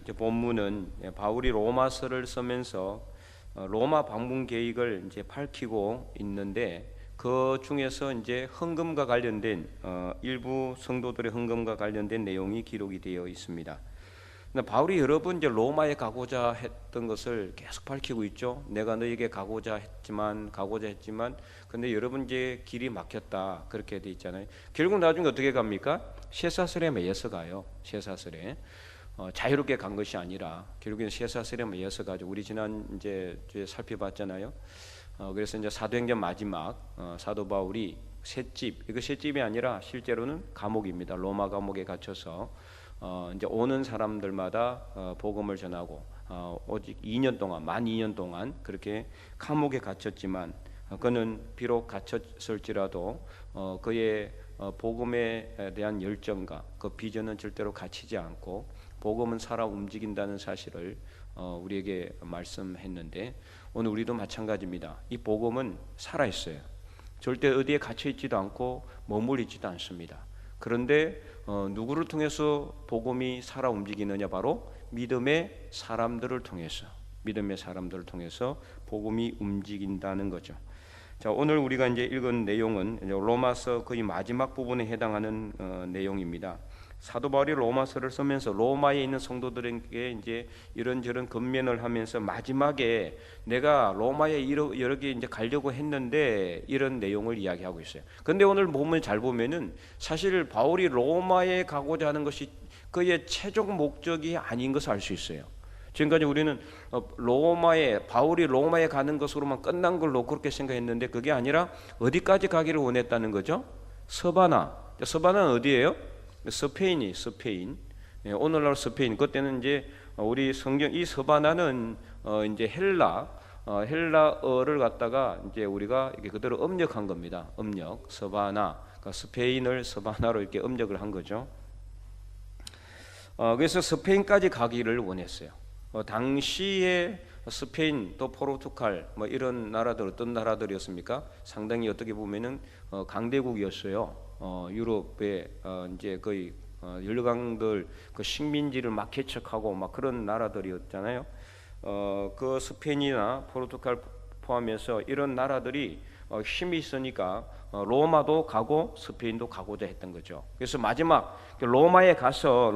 이제 본문은 바울이 로마서를 쓰면서 로마 방문 계획을 이제 밝히고 있는데, 그 중에서 이제 헌금과 관련된 일부 성도들의 헌금과 관련된 내용이 기록이 되어 있습니다. 근데 바울이 여러 번 이제 로마에 가고자 했던 것을 계속 밝히고 있죠. 내가 너에게 가고자 했지만 근데 여러분 이제 길이 막혔다, 그렇게 돼 있잖아요. 결국 나중에 어떻게 갑니까? 쇠사슬에 매여서 가요. 쇠사슬에 자유롭게 간 것이 아니라 결국에는 쇠사슬에 매여서 가죠. 우리 지난 이제 주에 살펴봤잖아요. 그래서 이제 사도행전 마지막 사도 바울이 셋집, 이거 셋집이 아니라 실제로는 감옥입니다. 로마 감옥에 갇혀서 이제 오는 사람들마다 복음을 전하고 오직 2년 동안, 만 2년 동안 그렇게 감옥에 갇혔지만, 그는 비록 갇혔을지라도 그의 복음에 대한 열정과 그 비전은 절대로 갇히지 않고 복음은 살아 움직인다는 사실을 우리에게 말씀했는데, 오늘 우리도 마찬가지입니다. 이 복음은 살아 있어요. 절대 어디에 갇혀 있지도 않고 머물러 있지도 않습니다. 그런데 누구를 통해서 복음이 살아 움직이느냐? 바로 믿음의 사람들을 통해서 복음이 움직인다는 거죠. 자, 오늘 우리가 이제 읽은 내용은 로마서 거의 마지막 부분에 해당하는 내용입니다. 사도 바울이 로마서를 쓰면서 로마에 있는 성도들에게 이제 이런저런 권면을 하면서 마지막에 내가 로마에 여러 개 이제 가려고 했는데 이런 내용을 이야기하고 있어요. 그런데 오늘 본문 잘 보면은 사실 바울이 로마에 가고자 하는 것이 그의 최종 목적이 아닌 것을 알 수 있어요. 지금까지 우리는 바울이 로마에 가는 것으로만 끝난 걸로 그렇게 생각했는데, 그게 아니라 어디까지 가기를 원했다는 거죠? 서바나는 어디예요? 스페인. 오늘날 스페인. 그때는 이제 우리 성경 이 서바나는 이제 헬라어를 갖다가 이제 우리가 이렇게 그대로 음력한 겁니다. 서바나. 그러니까 스페인을 서바나로 이렇게 음력을 한 거죠. 그래서 스페인까지 가기를 원했어요. 당시에 스페인 또 포르투갈 뭐 이런 나라들 어떤 나라들이었습니까? 상당히 어떻게 보면은 강대국이었어요. 유럽의 이제 거의 열강들 그 식민지를 막 개척하고 막 그런 나라들이었잖아요. 그 스페인이나 포르투갈 포함해서 이런 나라들이 힘이 있으니까 로마도 가고 스페인도 가고자 했던 거죠. 그래서 마지막 로마에 가서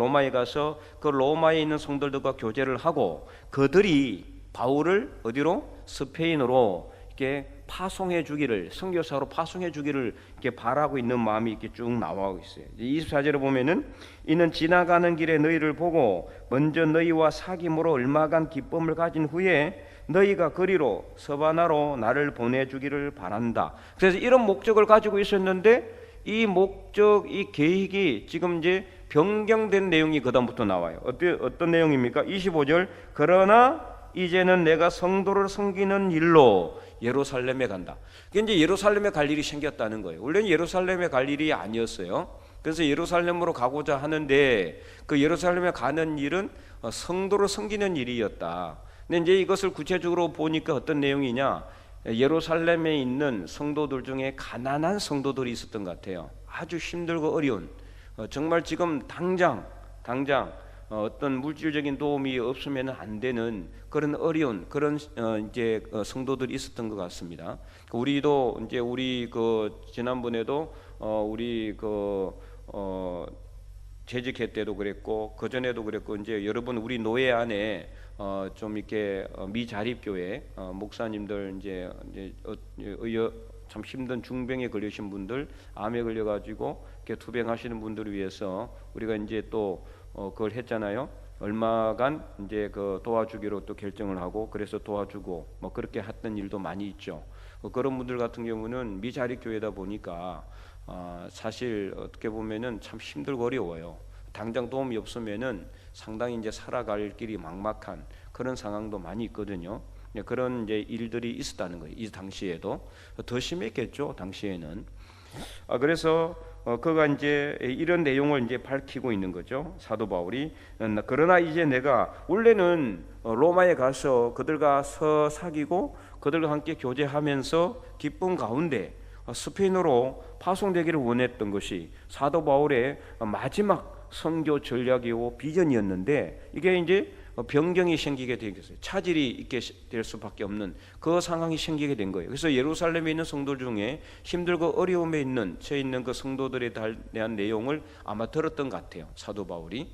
그 로마에 있는 성도들과 교제를 하고 그들이 바울을 어디로? 스페인으로 이렇게 파송해 주기를, 선교사로 파송해 주기를 이렇게 바라고 있는 마음이 이렇게 쭉 나와 있어요. 24절에 보면은 이는 지나가는 길에 너희를 보고 먼저 너희와 사귐으로 얼마간 기쁨을 가진 후에 너희가 그리로 서바나로 나를 보내주기를 바란다. 그래서 이런 목적을 가지고 있었는데 이 목적, 이 계획이 지금 이제 변경된 내용이 그다음부터 나와요. 어떤 내용입니까? 25절 그러나 이제는 내가 성도를 섬기는 일로 예루살렘에 간다. 그게 이제 예루살렘에 갈 일이 생겼다는 거예요. 원래는 예루살렘에 갈 일이 아니었어요. 그래서 예루살렘으로 가고자 하는데 그 예루살렘에 가는 일은 성도를 섬기는 일이었다. 근데 이제 이것을 구체적으로 보니까 어떤 내용이냐? 예루살렘에 있는 성도들 중에 가난한 성도들이 있었던 것 같아요. 아주 힘들고 어려운, 정말 지금 당장 어떤 물질적인 도움이 없으면 안 되는 그런 어려운 그런 이제 성도들이 있었던 것 같습니다. 우리도 이제 우리 그 지난번에도 우리 그 재직회 때도 그랬고 그 전에도 그랬고 이제 여러분 우리 노예 안에 좀 이렇게 미자립교회 목사님들 이제 참 힘든 중병에 걸리신 분들, 암에 걸려가지고 이렇게 투병하시는 분들을 위해서 우리가 이제 또 그걸 했잖아요. 얼마간 이제 그 도와주기로 또 결정을 하고 그래서 도와주고 뭐 그렇게 했던 일도 많이 있죠. 그런 분들 같은 경우는 미자립 교회다 보니까 사실 어떻게 보면은 참 힘들고 어려워요. 당장 도움이 없으면은 상당히 이제 살아갈 길이 막막한 그런 상황도 많이 있거든요. 그런 이제 일들이 있었다는 거예요. 이 당시에도 더 심했겠죠. 당시에는. 그래서 그가 이제 이런 내용을 이제 밝히고 있는 거죠. 사도 바울이. 그러나 이제 내가 원래는 로마에 가서 그들과 사귀고 그들과 함께 교제하면서 기쁨 가운데 스페인으로 파송되기를 원했던 것이 사도 바울의 마지막 선교 전략이고 비전이었는데 이게 이제 변경이 생기게 되겠어요. 차질이 있게 될 수밖에 없는 그 상황이 생기게 된 거예요. 그래서 예루살렘에 있는 성도 중에 힘들고 어려움에 처해 있는 그 성도들에 대한 내용을 아마 들었던 것 같아요, 사도 바울이.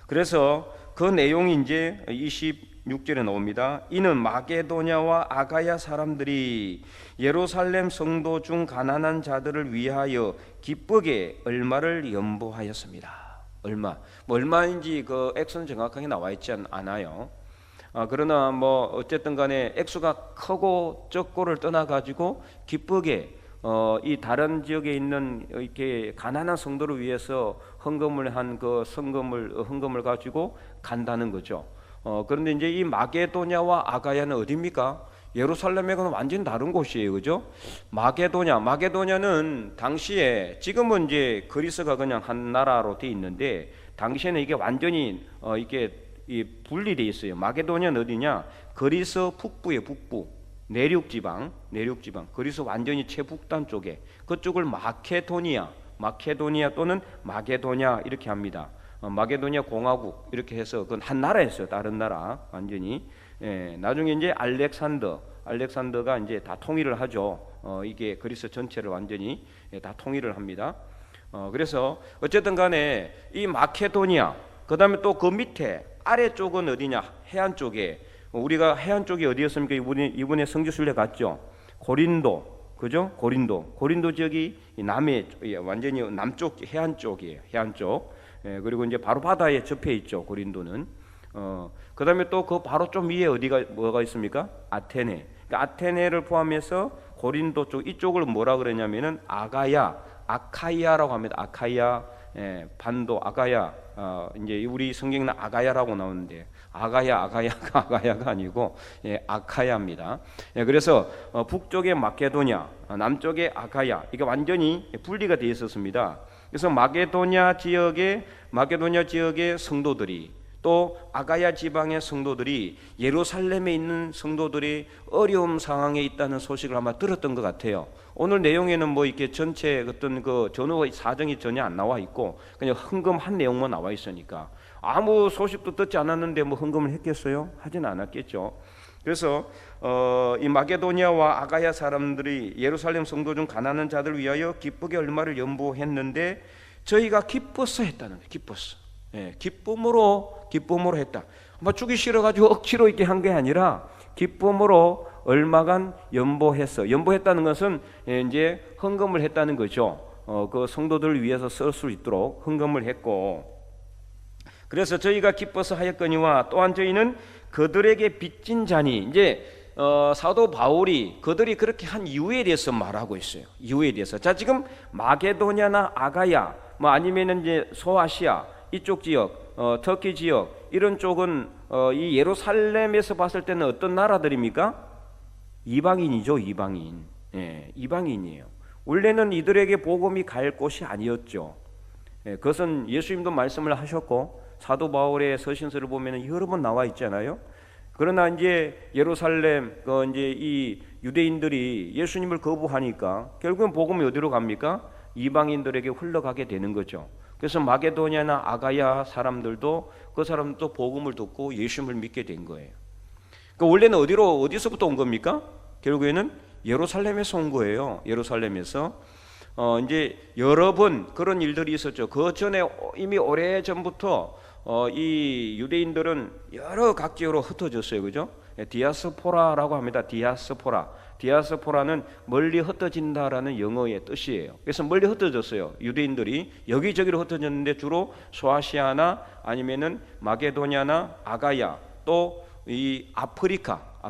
그래서 그 내용이 이제 26절에 나옵니다. 이는 마게도냐와 아가야 사람들이 예루살렘 성도 중 가난한 자들을 위하여 기쁘게 얼마를 연보하였습니다. 얼마인지 그 액수는 정확하게 나와 있지 않아요. 그러나 뭐 어쨌든 간에 액수가 크고 적고를 떠나 가지고 기쁘게 이 다른 지역에 있는 이렇게 가난한 성도를 위해서 헌금을 한 그 헌금을 가지고 간다는 거죠. 그런데 이제 이 마게도냐와 아가야는 어디입니까? 예루살렘하고는 완전히 다른 곳이에요, 그죠? 마게도냐는 당시에 지금은 이제 그리스가 그냥 한 나라로 돼 있는데 당시에는 이게 완전히 이게 분리돼 있어요. 마게도냐는 어디냐? 그리스 북부의 북부. 내륙 지방 그리스 완전히 최북단 쪽에 그쪽을 마케도니아 또는 마게도냐 이렇게 합니다. 마게도니아 공화국 이렇게 해서 그건 한 나라였어요. 다른 나라 완전히. 나중에 이제 알렉산더가 이제 다 통일을 하죠. 이게 그리스 전체를 완전히 다 통일을 합니다. 그래서 어쨌든 간에 이 마케도니아 그다음에 또 그 밑에 아래쪽은 어디냐? 해안 쪽에 우리가 해안 쪽이 어디였습니까? 이번에 성지순례 갔죠. 고린도, 그죠? 고린도 지역이 남해 완전히 남쪽 해안 쪽이에요. 해안 쪽. 그리고 이제 바로 바다에 접해 있죠. 고린도는. 그다음에 또 그 바로 좀 위에 뭐가 있습니까? 아테네. 그러니까 아테네를 포함해서 고린도 쪽 이쪽을 뭐라 그러냐면은 아카이아라고 합니다. 아카이아 반도 아가야. 이제 우리 성경에는 아가야라고 나오는데 아가야가 아니고 아카야입니다. 그래서 북쪽의 마게도냐, 남쪽의 아가야 이게 완전히 분리가 되어 있었습니다. 그래서 마게도냐 지역의 성도들이 또 아가야 지방의 성도들이 예루살렘에 있는 성도들이 어려움 상황에 있다는 소식을 아마 들었던 것 같아요. 오늘 내용에는 뭐 이렇게 전체 어떤 그 전후 사정이 전혀 안 나와 있고 그냥 헌금한 내용만 나와 있으니까 아무 소식도 듣지 않았는데 뭐 헌금을 했겠어요? 하지는 않았겠죠. 그래서 이 마게도냐와 아가야 사람들이 예루살렘 성도 중 가난한 자들을 위하여 기쁘게 얼마를 연보했는데 저희가 기뻐서 했다는 거예요. 기쁨으로 했다. 뭐 주기 싫어가지고 억지로 있게 한 게 아니라 기쁨으로 얼마간 연보했다는 것은 이제 헌금을 했다는 거죠. 그 성도들을 위해서 쓸 수 있도록 헌금을 했고, 그래서 저희가 기뻐서 하였거니와 또한 저희는 그들에게 빚진 자니 이제 사도 바울이 그들이 그렇게 한 이유에 대해서 말하고 있어요. 이유에 대해서. 자, 지금 마게도냐나 아가야 뭐 아니면은 이제 소아시아 이쪽 지역, 터키 지역 이런 쪽은 이 예루살렘에서 봤을 때는 어떤 나라들입니까? 이방인이죠. 이방인이에요. 원래는 이들에게 복음이 갈 곳이 아니었죠. 그것은 예수님도 말씀을 하셨고 사도 바울의 서신서를 보면 여러 번 나와 있잖아요. 그러나 이제 예루살렘 이제 이 유대인들이 예수님을 거부하니까 결국은 복음이 어디로 갑니까? 이방인들에게 흘러가게 되는 거죠. 그래서 마게도냐나 아가야 사람들도 그 사람도 복음을 듣고 예수님을 믿게 된 거예요. 그러니까 원래는 어디서부터 온 겁니까? 결국에는 예루살렘에서 온 거예요. 예루살렘에서 이제 여러 번 그런 일들이 있었죠. 그 전에 이미 오래 전부터 이 유대인들은 여러 각지로 흩어졌어요, 그죠? 디아스포라라고 합니다. 디아스포라는 멀리 흩어진다라는 영어의 뜻이에요. 그래서 멀리 흩어졌어요. 유대인들이 여기저기로 흩어졌는데 주로 소아시아나 아니면은 마게도냐나 아가야 또 이 아프리카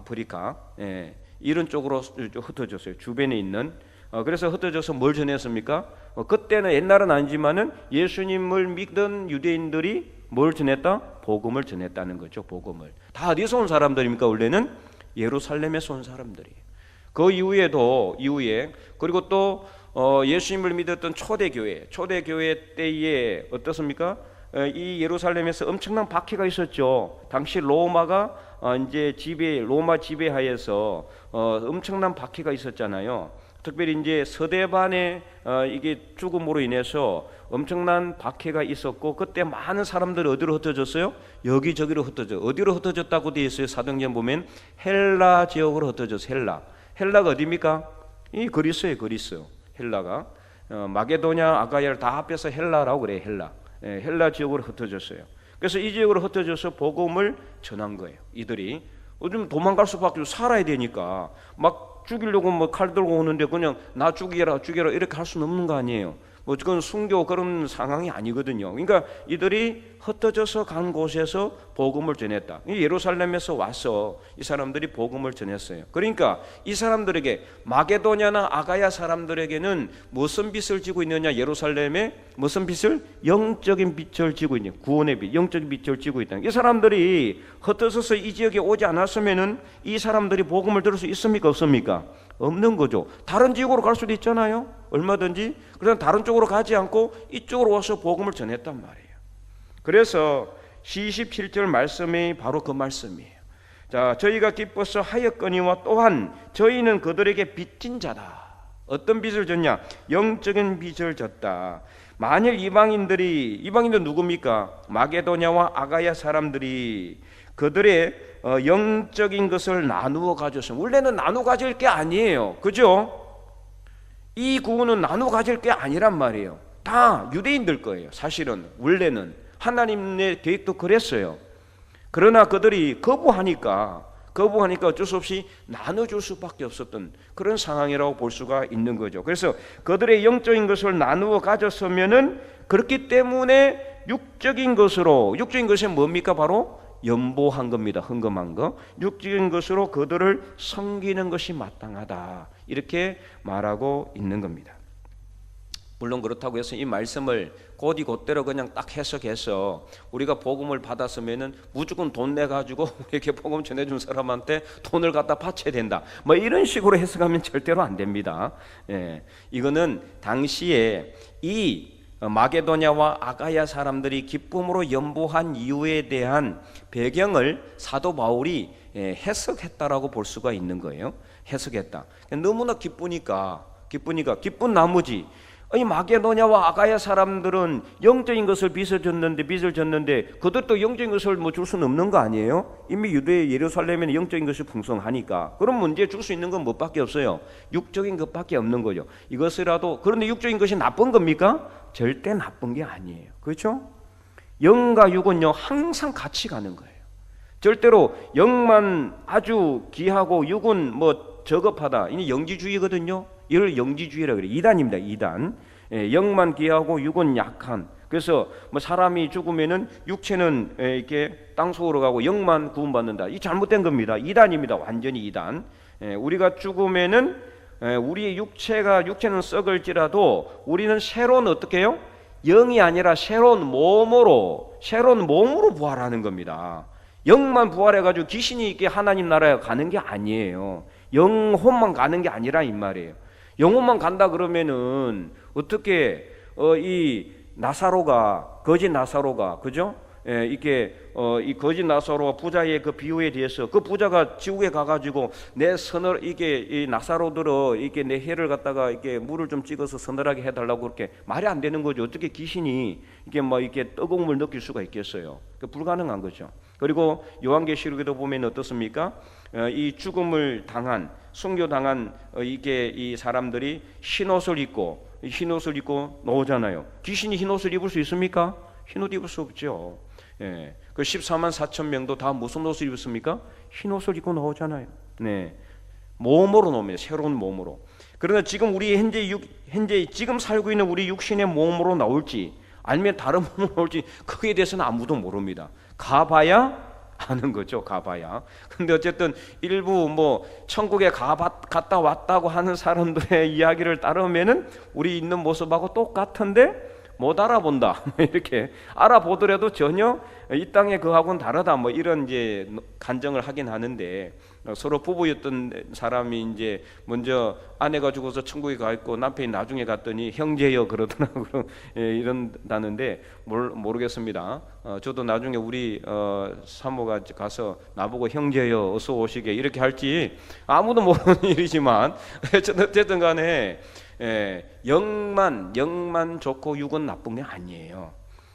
이런 쪽으로 흩어졌어요. 주변에 있는. 그래서 흩어져서 뭘 전했습니까? 그때는 옛날은 아니지만은 예수님을 믿던 유대인들이 뭘 전했다? 복음을 전했다는 거죠. 복음을. 다 어디서 온 사람들입니까? 원래는 예루살렘에서 온 사람들이에요. 그 이후에 그리고 또 예수님을 믿었던 초대교회 때에 어떻습니까? 이 예루살렘에서 엄청난 박해가 있었죠. 당시 로마가 이제 로마 지배하에서 엄청난 박해가 있었잖아요. 특별히 이제 서대반의 이게 죽음으로 인해서 엄청난 박해가 있었고, 그때 많은 사람들이 어디로 흩어졌어요? 여기저기로 흩어져. 어디로 흩어졌다고 되어 있어요? 사도행전 보면 헬라 지역으로 흩어졌어요. 헬라가 어디입니까? 이 그리스예요. 그리스. 헬라가 마게도냐, 아가야를 다 합해서 헬라라고 그래요. 헬라 지역으로 흩어졌어요. 그래서 이 지역으로 흩어져서 복음을 전한 거예요. 이들이 요즘 도망갈 수밖에 없어. 살아야 되니까 막 죽이려고 뭐 칼 들고 오는데 그냥 나 죽이라 이렇게 할 수는 없는 거 아니에요. 뭐 그건 순교 그런 상황이 아니거든요. 그러니까 이들이 흩어져서 간 곳에서 복음을 전했다. 예루살렘에서 와서 이 사람들이 복음을 전했어요. 그러니까 이 사람들에게, 마게도냐나 아가야 사람들에게는 무슨 빛을 지고 있느냐? 예루살렘에 무슨 빛을? 영적인 빛을 지고 있는, 구원의 빛, 영적인 빛을 지고 있다. 이 사람들이 흩어져서 이 지역에 오지 않았으면은 이 사람들이 복음을 들을 수 있습니까? 없습니까? 없는 거죠. 다른 지역으로 갈 수도 있잖아요. 얼마든지. 그래서 다른 쪽으로 가지 않고 이쪽으로 와서 복음을 전했단 말이에요. 그래서 27절 말씀이 바로 그 말씀이에요. 자, 저희가 기뻐서 하였거니와 또한 저희는 그들에게 빚진 자다. 어떤 빚을 졌냐? 영적인 빚을 졌다. 만일 이방인들 누굽니까? 마게도냐와 아가야 사람들이 그들의 영적인 것을 나누어 가졌어요. 원래는 나누어 가질 게 아니에요. 그죠? 이 구원은 나누어 가질 게 아니란 말이에요. 다 유대인들 거예요. 사실은 원래는 하나님의 계획도 그랬어요. 그러나 그들이 거부하니까 어쩔 수 없이 나눠줄 수밖에 없었던 그런 상황이라고 볼 수가 있는 거죠. 그래서 그들의 영적인 것을 나누어 가졌으면은, 그렇기 때문에 육적인 것이 뭡니까? 바로 연보한 겁니다. 헌금한 거. 육적인 것으로 그들을 섬기는 것이 마땅하다. 이렇게 말하고 있는 겁니다. 물론 그렇다고 해서 이 말씀을 곧이곧대로 그냥 딱 해석해서 우리가 복음을 받았으면은 무조건 돈 내가지고 이렇게 복음 전해준 사람한테 돈을 갖다 바쳐야 된다. 뭐 이런 식으로 해석하면 절대로 안 됩니다. 이거는 당시에 이 마게도냐와 아가야 사람들이 기쁨으로 연보한 이유에 대한 배경을 사도 바울이 해석했다라고 볼 수가 있는 거예요. 해석했다. 너무나 기쁜 나머지 이 마게도냐와 아가야 사람들은 영적인 것을 빚을 졌는데 그들도 영적인 것을 뭐 줄 수는 없는 거 아니에요? 이미 유대 예루살렘에는 영적인 것이 풍성하니까. 그럼 문제 줄 수 있는 건 뭐밖에 없어요? 육적인 것밖에 없는 거죠. 이것이라도, 그런데 육적인 것이 나쁜 겁니까? 절대 나쁜 게 아니에요. 그렇죠? 영과 육은요 항상 같이 가는 거예요. 절대로 영만 아주 귀하고 육은 뭐 저급하다. 이게 영지주의거든요. 이걸 영지주의라고 그래요. 이단입니다. 이단. 영만 귀하고 육은 약한. 그래서 뭐 사람이 죽으면은 육체는 이렇게 땅 속으로 가고 영만 구원받는다. 이 잘못된 겁니다. 이단입니다. 완전히 이단. 우리가 죽으면은 우리의 육체는 썩을지라도 우리는 새로운 어떻게 해요? 영이 아니라 새로운 몸으로 부활하는 겁니다. 영만 부활해가지고 귀신이 있게 하나님 나라에 가는 게 아니에요. 영혼만 가는 게 아니라 이 말이에요. 영혼만 간다 그러면은 어떻게 이 나사로가, 거짓 나사로가, 그죠? 이렇게 이 거짓 나사로와 부자의 그 비유에 대해서 그 부자가 지옥에 가가지고 내 이게 이 나사로들어 이게 내 혀를 갖다가 이렇게 물을 좀 찍어서 서늘하게 해달라고 그렇게 말이 안 되는 거죠. 어떻게 귀신이 이게 뭐 이렇게 뜨거움을 느낄 수가 있겠어요? 불가능한 거죠. 그리고 요한계시록에도 보면 어떻습니까? 이 죽음을 당한, 순교당한 이게 이 사람들이 흰옷을 입고 나오잖아요. 귀신이 흰옷을 입을 수 있습니까? 흰옷 입을 수 없죠. 그 14만 4천 명도 다 무슨 옷을 입었습니까? 흰옷을 입고 나오잖아요. 몸으로 나옵니다. 새로운 몸으로. 그러나 지금 우리 현재 지금 살고 있는 우리 육신의 몸으로 나올지 아니면 다른 몸으로 나올지 그에 대해서는 아무도 모릅니다. 가봐야 아는 거죠. 가봐야. 근데 어쨌든 일부 뭐 천국에 갔다 왔다고 하는 사람들의 이야기를 따르면은 우리 있는 모습하고 똑같은데 못 알아본다. 이렇게 알아보더라도 전혀 이 땅의 그하고는 다르다. 뭐 이런 이제 간정을 하긴 하는데, 서로 부부였던 사람이 이제 먼저 아내가 죽어서 천국에 가 있고 남편이 나중에 갔더니 형제여 그러더라고요. 예, 이런다는데 모르겠습니다. 저도 나중에 우리 사모가 가서 나보고 형제여 어서 오시게 이렇게 할지 아무도 모르는 일이지만 어쨌든 간에 영만 좋고 육은 나쁜 게 아니에요.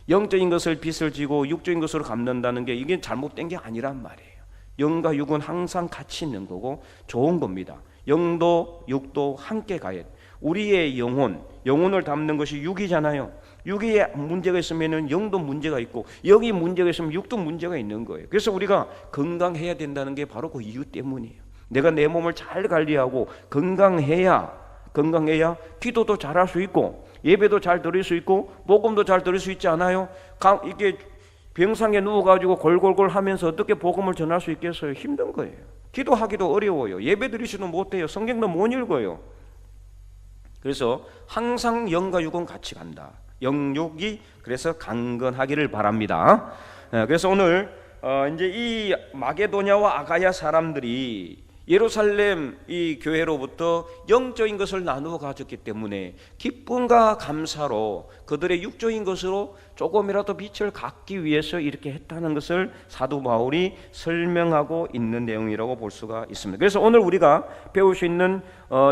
영적인 것을 빚을 지고 육적인 것으로 갚는다는 게 이게 잘못된 게 아니란 말이에요. 영과 육은 항상 같이 있는 거고 좋은 겁니다. 영도 육도 함께 가야 돼. 우리의 영혼을 담는 것이 육이잖아요. 육에 문제가 있으면 영도 문제가 있고, 영이 문제가 있으면 육도 문제가 있는 거예요. 그래서 우리가 건강해야 된다는 게 바로 그 이유 때문이에요. 내가 내 몸을 잘 관리하고 건강해야 기도도 잘할 수 있고, 예배도 잘 드릴 수 있고, 복음도 잘 드릴 수 있지 않아요? 이게 병상에 누워가지고 골골골 하면서 어떻게 복음을 전할 수 있겠어요? 힘든 거예요. 기도하기도 어려워요. 예배 드리지도 못해요. 성경도 못 읽어요. 그래서 항상 영과 육은 같이 간다. 영육이 그래서 강건하기를 바랍니다. 그래서 오늘 이제 이 마게도냐와 아가야 사람들이 예루살렘 이 교회로부터 영적인 것을 나누어 가졌기 때문에 기쁨과 감사로 그들의 육적인 것으로 조금이라도 빛을 갖기 위해서 이렇게 했다는 것을 사도 바울이 설명하고 있는 내용이라고 볼 수가 있습니다. 그래서 오늘 우리가 배울 수 있는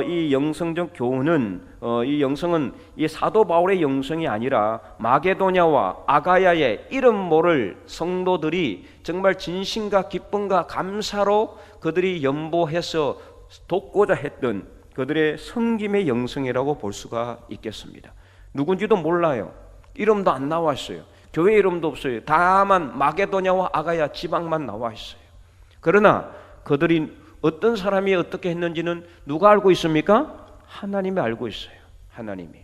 이 영성적 교훈은 이 영성은 이 사도 바울의 영성이 아니라 마게도냐와 아가야의 이름 모를 성도들이 정말 진심과 기쁨과 감사로 그들이 연보해서 돕고자 했던 그들의 섬김의 영성이라고 볼 수가 있겠습니다. 누군지도 몰라요. 이름도 안 나와 있어요. 교회 이름도 없어요. 다만 마게도냐와 아가야 지방만 나와 있어요. 그러나 그들이 어떤 사람이 어떻게 했는지는 누가 알고 있습니까? 하나님이 알고 있어요. 하나님이.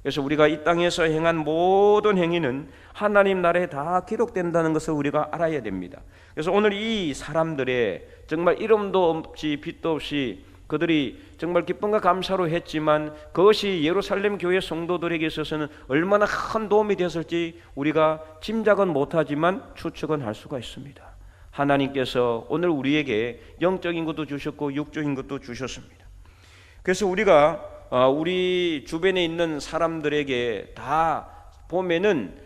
그래서 우리가 이 땅에서 행한 모든 행위는 하나님 나라에 다 기록된다는 것을 우리가 알아야 됩니다. 그래서 오늘 이 사람들의 정말 이름도 없이 빛도 없이 그들이 정말 기쁨과 감사로 했지만 그것이 예루살렘 교회 성도들에게 있어서는 얼마나 큰 도움이 되었을지 우리가 짐작은 못하지만 추측은 할 수가 있습니다. 하나님께서 오늘 우리에게 영적인 것도 주셨고 육적인 것도 주셨습니다. 그래서 우리가 우리 주변에 있는 사람들에게 다 보면은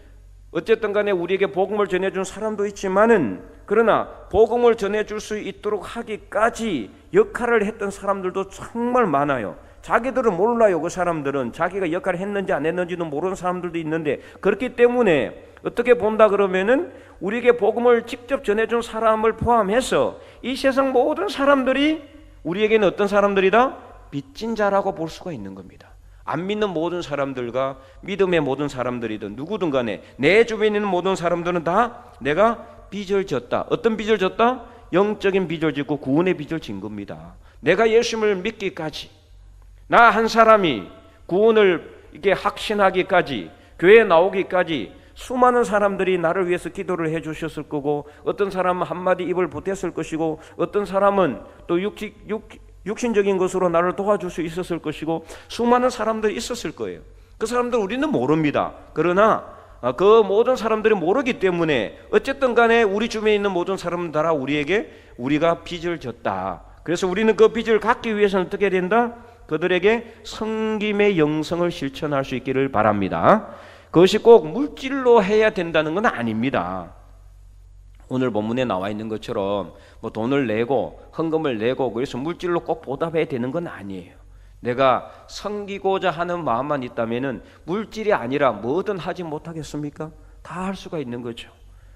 어쨌든 간에 우리에게 복음을 전해준 사람도 있지만은 그러나 복음을 전해줄 수 있도록 하기까지 역할을 했던 사람들도 정말 많아요. 자기들은 몰라요. 그 사람들은 자기가 역할을 했는지 안 했는지도 모르는 사람들도 있는데, 그렇기 때문에 어떻게 본다 그러면은 우리에게 복음을 직접 전해준 사람을 포함해서 이 세상 모든 사람들이 우리에게는 어떤 사람들이다? 빚진 자라고 볼 수가 있는 겁니다. 안 믿는 모든 사람들과 믿음의 모든 사람들이든 누구든 간에 내 주변에 있는 모든 사람들은 다 내가 빚을 졌다. 어떤 빚을 졌다? 영적인 빚을 짓고 구원의 빚을 진 겁니다. 내가 예수님을 믿기까지, 나 한 사람이 구원을 이렇게 확신하기까지, 교회에 나오기까지 수많은 사람들이 나를 위해서 기도를 해 주셨을 거고, 어떤 사람은 한마디 입을 보탰을 것이고, 어떤 사람은 또 육신적인 것으로 나를 도와줄 수 있었을 것이고, 수많은 사람들이 있었을 거예요. 그 사람들 우리는 모릅니다. 그러나 그 모든 사람들이 모르기 때문에 어쨌든 간에 우리 주변에 있는 모든 사람들 다 우리가 빚을 졌다. 그래서 우리는 그 빚을 갚기 위해서는 어떻게 된다? 그들에게 섬김의 영성을 실천할 수 있기를 바랍니다. 그것이 꼭 물질로 해야 된다는 건 아닙니다. 오늘 본문에 나와 있는 것처럼 뭐 돈을 내고 헌금을 내고 그래서 물질로 꼭 보답해야 되는 건 아니에요. 내가 섬기고자 하는 마음만 있다면은 물질이 아니라 뭐든 하지 못하겠습니까? 다 할 수가 있는 거죠.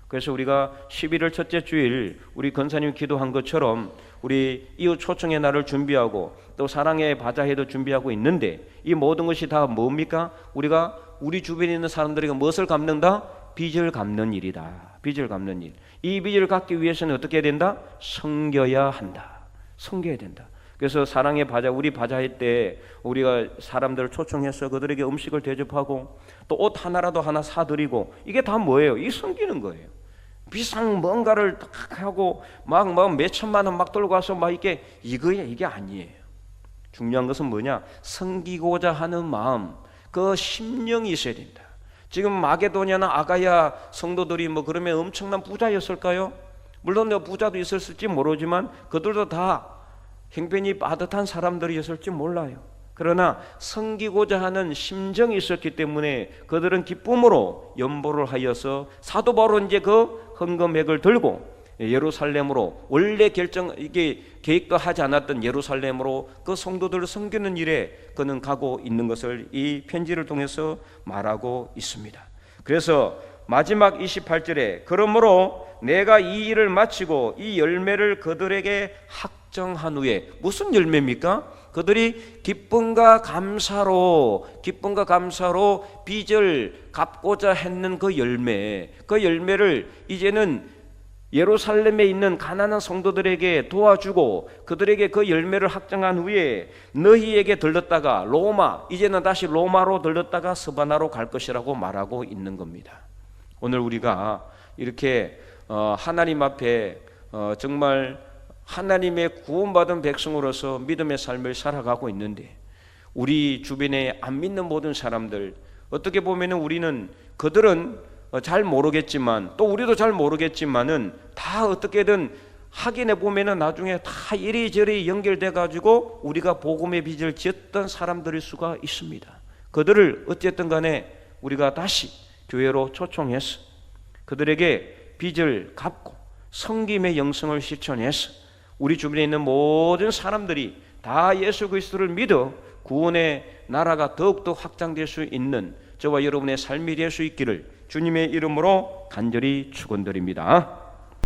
그래서 우리가 11월 첫째 주일 우리 권사님 기도한 것처럼 우리 이웃 초청의 날을 준비하고 또 사랑의 바자회도 준비하고 있는데, 이 모든 것이 다 뭡니까? 우리가 우리 주변에 있는 사람들에게 무엇을 갚는다? 빚을 갚는 일이다. 빚을 갚는 일. 이 빚을 갚기 위해서는 어떻게 해야 된다? 섬겨야 한다. 섬겨야 된다. 그래서 사랑의 바자, 우리 바자회 때 우리가 사람들을 초청해서 그들에게 음식을 대접하고 또 옷 하나라도 하나 사드리고, 이게 다 뭐예요? 이 섬기는 거예요. 비상 뭔가를 딱 하고 막 몇천만 원 막 들고 와서 막 이게 아니에요. 중요한 것은 뭐냐? 섬기고자 하는 마음, 그 심령이 있어야 된다. 지금 마게도냐나 아가야 성도들이 뭐 그러면 엄청난 부자였을까요? 물론 부자도 있었을지 모르지만 그들도 다 형편이 빠듯한 사람들이었을지 몰라요. 그러나 섬기고자 하는 심정이 있었기 때문에 그들은 기쁨으로 연보를 하여서 사도 바울은 이제 그 헌금액을 들고 예루살렘으로, 원래 이게 계획도 하지 않았던 예루살렘으로 그 성도들을 섬기는 일에 그는 가고 있는 것을 이 편지를 통해서 말하고 있습니다. 그래서 마지막 28절에 그러므로 내가 이 일을 마치고 이 열매를 그들에게 확정한 후에, 무슨 열매입니까? 그들이 기쁨과 감사로 빚을 갚고자 했는 그 열매를 이제는 예루살렘에 있는 가난한 성도들에게 도와주고 그들에게 그 열매를 확정한 후에 너희에게 들렀다가 로마, 이제는 다시 로마로 들렀다가 스바나로 갈 것이라고 말하고 있는 겁니다. 오늘 우리가 이렇게 하나님 앞에 정말 하나님의 구원받은 백성으로서 믿음의 삶을 살아가고 있는데, 우리 주변에 안 믿는 모든 사람들, 어떻게 보면 우리는 그들은 잘 모르겠지만 또 우리도 잘 모르겠지만은 다 어떻게든 확인해 보면은 나중에 다 이리저리 연결돼 가지고 우리가 복음의 빚을 지었던 사람들일 수가 있습니다. 그들을 어쨌든 간에 우리가 다시 교회로 초청해서 그들에게 빚을 갚고 섬김의 영성을 실천해서 우리 주변에 있는 모든 사람들이 다 예수 그리스도를 믿어 구원의 나라가 더욱더 확장될 수 있는 저와 여러분의 삶이 될 수 있기를 주님의 이름으로 간절히 축원드립니다.